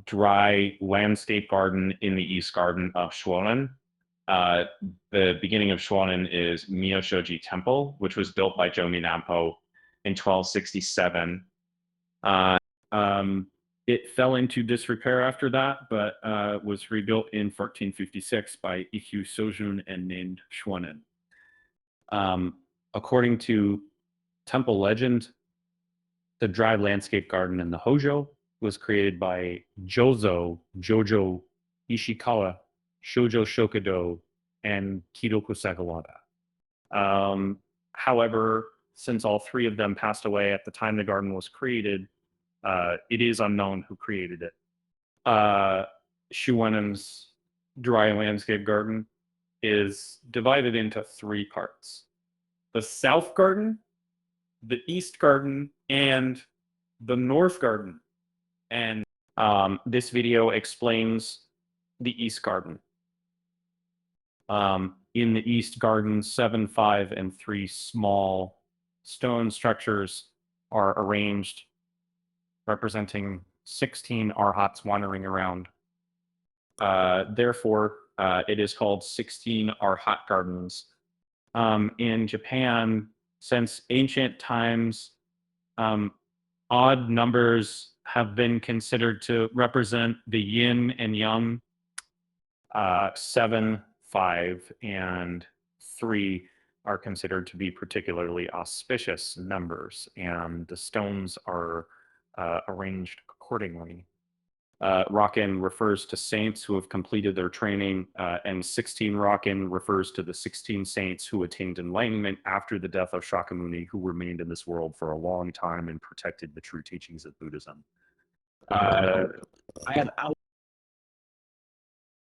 dry landscape garden in the East Garden of Shuonan. The beginning of Shuonan is Myoshoji Temple, which was built by Jomei Nanpo in 1267. It fell into disrepair after that, but was rebuilt in 1456 by Ikkyu Sojun and named Shuonan. According to temple legend, the dry landscape garden in the Hojo was created by Jozo Ishikawa, Shojo Shokado, and Kiroku Sagawada. However, since all three of them passed away at the time the garden was created, it is unknown who created it. Shuonan's dry landscape garden is divided into three parts: the South Garden, the East Garden, and the North Garden. And this video explains the East Garden. In the East Garden, 7, 5, and 3 small stone structures are arranged, representing 16 Arhats wandering around. Therefore, it is called 16 Arhat Gardens. In Japan, since ancient times, odd numbers have been considered to represent the yin and yang. 7, 5, and 3 are considered to be particularly auspicious numbers, and the stones are arranged accordingly. Raken refers to saints who have completed their training, and 16 Raken refers to the 16 saints who attained enlightenment after the death of Shakyamuni, who remained in this world for a long time and protected the true teachings of Buddhism. I had